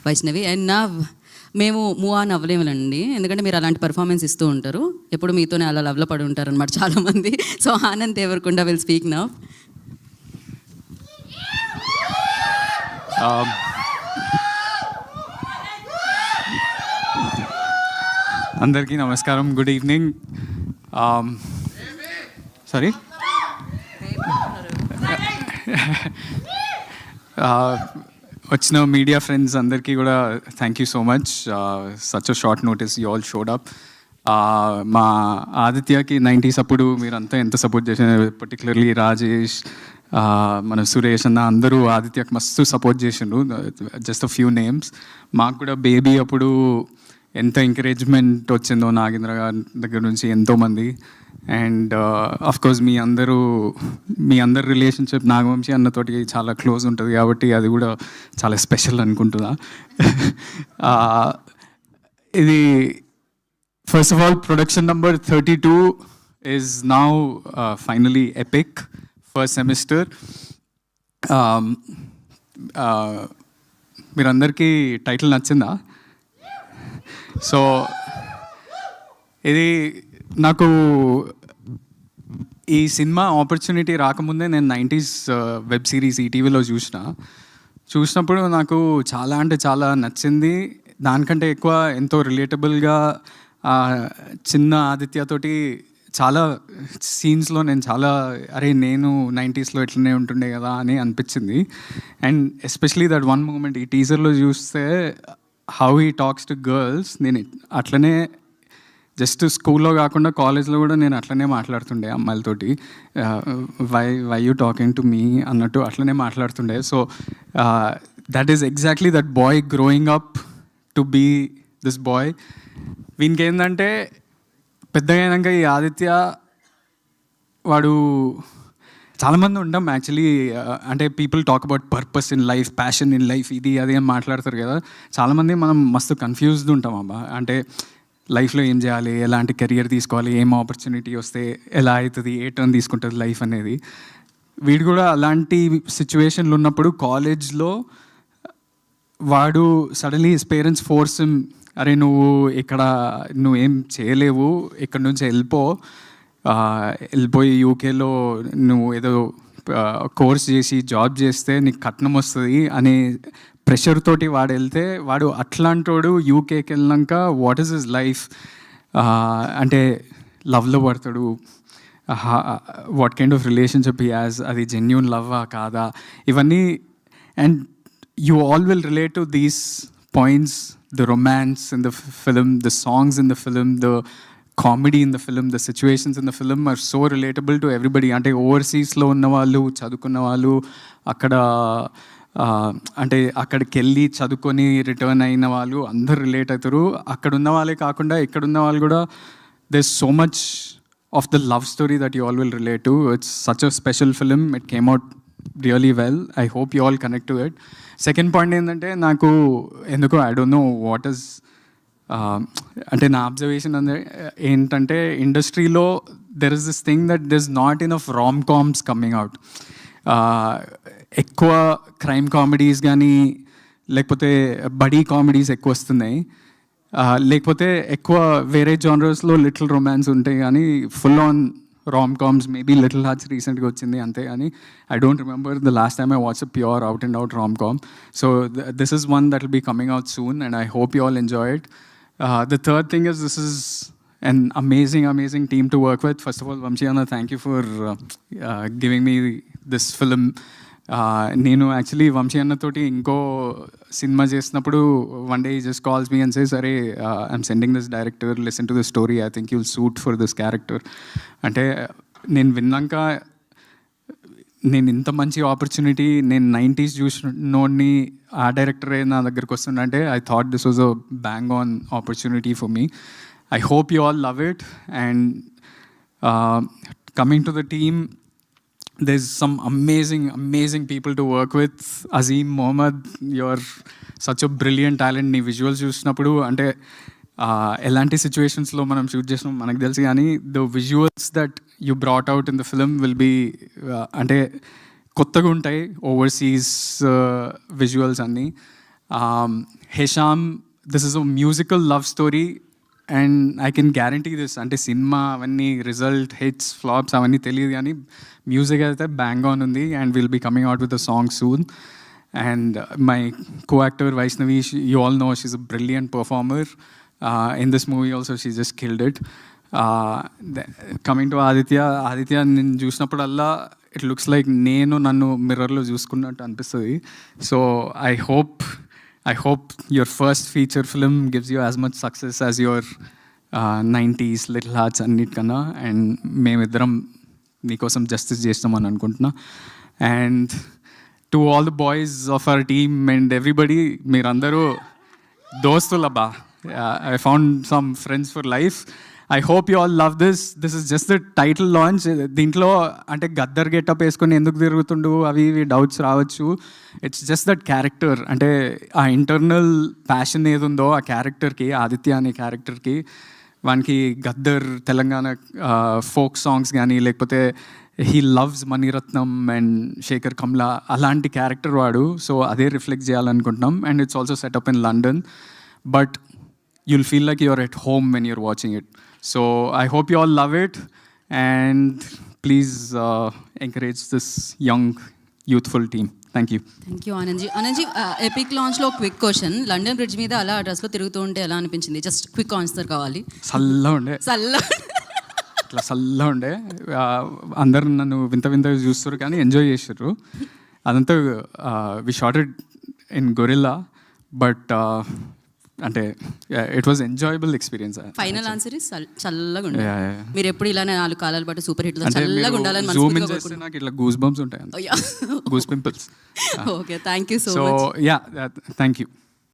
Vaishnavi. And నా మేము move on అవ్వలేములండి, ఎందుకంటే మీరు అలాంటి పర్ఫార్మెన్స్ ఇస్తూ ఉంటారు, ఎప్పుడు మీతోనే అలా లవ్లో పడి ఉంటారు అనమాట చాలామంది. So Anand Deverakonda will speak now. అందరికీ నమస్కారం, గుడ్ ఈవినింగ్. సారీ, వచ్చిన మీడియా ఫ్రెండ్స్ అందరికీ కూడా thank you so much. Such a short notice you all showed up. మా ఆదిత్యకి 90s అప్పుడు మీరంతా ఎంత సపోర్ట్ చేశారు, పర్టికులర్లీ రాజేష్, మన సురేష్ అన్న అందరూ ఆదిత్యకి మస్తు సపోర్ట్ చేసిండ్రు. Just a few names. మాకు కూడా బేబీ అప్పుడు ఎంత ఎంకరేజ్మెంట్ వచ్చిందో నాగేంద్ర గారి దగ్గర నుంచి ఎంతోమంది. అండ్ అఫ్కోర్స్ మీ అందరు రిలేషన్షిప్ నాగవంశీ అన్నతోటి చాలా క్లోజ్ ఉంటుంది కాబట్టి అది కూడా చాలా స్పెషల్ అనుకుంటున్నా. ఇది first of all production number 32 is now finally epic first semester. మీరందరికీ టైటిల్ నచ్చిందా? సో ఇది నాకు ఈ సినిమా ఆపర్చునిటీ రాకముందే నేను 90s వెబ్ సిరీస్ ఈటీవీలో చూసినప్పుడు నాకు చాలా అంటే చాలా నచ్చింది. దానికంటే ఎక్కువ ఎంతో రిలేటబుల్గా చిన్న ఆదిత్యతోటి చాలా సీన్స్లో నేను చాలా నేను 90sలో ఇట్లనే ఉంటుండే కదా అని అనిపించింది. And especially that one moment ఈ టీజర్లో చూస్తే how he talks to girls, నేను అట్లనే జస్ట్ స్కూల్లో కాకుండా కాలేజ్లో కూడా నేను అట్లనే మాట్లాడుతుండే అమ్మాయిలతోటి. Why you talking to me అన్నట్టు అట్లనే మాట్లాడుతుండే. So that is exactly that boy growing up to be this boy. వీనికి ఏంటంటే పెద్దగా అయినాక ఈ ఆదిత్య వాడు చాలామంది ఉంటాం యాక్చువల్లీ, అంటే people talk about purpose in life, passion in life, ఇది అది అని మాట్లాడతారు కదా. చాలామంది మనం మస్తు కన్ఫ్యూజ్డ్ ఉంటాం అబ్బా, అంటే లైఫ్లో ఏం చేయాలి, ఎలాంటి కెరియర్ తీసుకోవాలి, ఏం ఆపర్చునిటీ వస్తే ఎలా అవుతుంది, ఏ టర్న్ తీసుకుంటుంది లైఫ్ అనేది. వీడు కూడా అలాంటి సిచ్యువేషన్లు ఉన్నప్పుడు కాలేజ్లో వాడు suddenly his parents force him, అరే నువ్వేం చేయలేవు, ఇక్కడ నుంచి వెళ్ళిపోయి యూకేలో నువ్వు ఏదో కోర్స్ చేసి జాబ్ చేస్తే నీకు కట్నం వస్తుంది అనే ప్రెషర్ తోటి వాడు వెళ్తే, వాడు అట్లాంటోడు యూకేకి వెళ్ళినాక వాట్ ఈస్ హిస్ లైఫ్, అంటే లవ్లో పడతాడు, what kind of relationship he has, అది జెన్యూన్ లవ్వా కాదా, ఇవన్నీ. And you all will relate to these points, the romance in the film, the songs in the film, the comedy in the film, the situations in the film are so relatable to everybody. అంటే ఓవర్సీస్లో ఉన్న వాళ్ళు, చదువుకున్న వాళ్ళు, అంటే అక్కడికి వెళ్ళి చదువుకొని return అయిన వాళ్ళు అందరు రిలేట్ అవుతారు. అక్కడ ఉన్న వాళ్ళే కాకుండా ఇక్కడ ఉన్న వాళ్ళు కూడా there is so much of the love story that you all will relate to. It's such a special film. It came out really well. I hope you all connect to it. Second point ఏంటంటే నాకు ఎందుకో I don't know what is, అంటే నా observation ఏంటంటే ఇండస్ట్రీలో there is this thing that there is not enough Ram comms coming out. ఎక్కువ crime comedies కానీ లేకపోతే బడీ కామెడీస్ ఎక్కువ వస్తున్నాయి, లేకపోతే ఎక్కువ వేరే జానర్స్లో లిటిల్ రొమాన్స్ ఉంటాయి కానీ full on rom coms, maybe Little Hearts రీసెంట్గా వచ్చింది అంతే. కానీ I don't remember the last time I watch a pure out and out rom com. So this is one that will be coming out soon and I hope you all enjoy it. The third thing is this is an amazing team to work with. First of all, Vamshi Anna, thank you for giving me this film. నేను actually Vamsi అన్నతోటి ఇంకో cinema చేసినప్పుడు one day just calls me and says, అరే I'm sending this director, listen to this story, I think you'll suit for this character. అంటే నేను విన్నాక నేను ఇంత మంచి ఆపర్చునిటీ, నేను 90s చూసినోడిని ఆ డైరెక్టరే నా దగ్గరికి వస్తుందంటే I thought this was a bang on opportunity for me. I hope you all love it. And coming to the team, there's some amazing people to work with. Azim Mohammed, you're such a brilliant talent. నీ visuals చూసినప్పుడు అంటే ఎలాంటి సిచ్యువేషన్స్లో మనం shoot చేసినాం మనకు తెలుసు, కానీ the visuals that you brought out in the film will be అంటే కొత్తగా ఉంటాయి, ఓవర్సీస్ విజువల్స్ అన్నీ. Hesham, this is a musical love story and I can guarantee this. అంటే సినిమా అవన్నీ రిజల్ట్ హిట్స్ ఫ్లాప్స్ అవన్నీ తెలియదు, కానీ మ్యూజిక్ అయితే బ్యాంగ్ ఆన్ ఉంది and will be coming out with a song soon. And my co-actor Vaishnavi, you all know she's a brilliant performer. In this movie also she just killed it. Coming to Aditya నేను చూసినప్పుడల్లా it looks like నేను నన్ను మిర్రర్లో చూసుకున్నట్టు అనిపిస్తుంది. So I hope your first feature film gives you as much success as your 90s Little Hearts అన్నిటికన్నా, and మేమిద్దరం నీకోసం జస్టిస్ చేస్తామని అనుకుంటున్నా. And to all the boys of our team and everybody, మీరందరూ దోస్తులబ్బా. I found some friends for life. I hope you all love this. This is just the title launch. దీంట్లో అంటే Gaddar getup వేసుకొని ఎందుకు తిరుగుతుండు అవి ఇవి డౌట్స్ రావచ్చు. ఇట్స్ జస్ట్ దట్ క్యారెక్టర్, అంటే ఆ ఇంటర్నల్ ప్యాషన్ ఏది ఉందో ఆ క్యారెక్టర్కి, ఆదిత్య అనే క్యారెక్టర్కి, వానికి గద్దర్ తెలంగాణ ఫోక్ సాంగ్స్ కానీ లేకపోతే he loves Mani Ratnam and Shekhar Kammula, అలాంటి క్యారెక్టర్ వాడు. సో అదే రిఫ్లెక్ట్ చేయాలనుకుంటున్నాం. And it's also setup in London, but you'll feel like you're at home when you're watching it. So I hope you all love it, and please encourage this young, youthful team. Thank you. Thank you Anand ji. Epic లాంచ్లో quick question, London bridge మీద అలా డ్రెస్లో తిరుగుతూ ఉంటే ఎలా అనిపించింది? Just quick answer కావాలి. చల్లగా ఉండే అందరు నన్ను వింత వింతగా చూస్తారు కానీ ఎంజాయ్ చేస్తారు. అదంతా we shot it in guerrilla, but అంటే it was enjoyable experience. Final answer is చల్లగా ఉండే. మీరు ఎప్పుడు ఇలానే 4 కాలాల పాటు సూపర్ హిట్ అంటే చల్లగా ఉండాలని జూమ్ ఇన్ చేస్తే నాకు ఇట్లా గూస్ బంప్స్ ఉంటాయి, goose pimples. Okay, thank you so much. Yeah, thank you.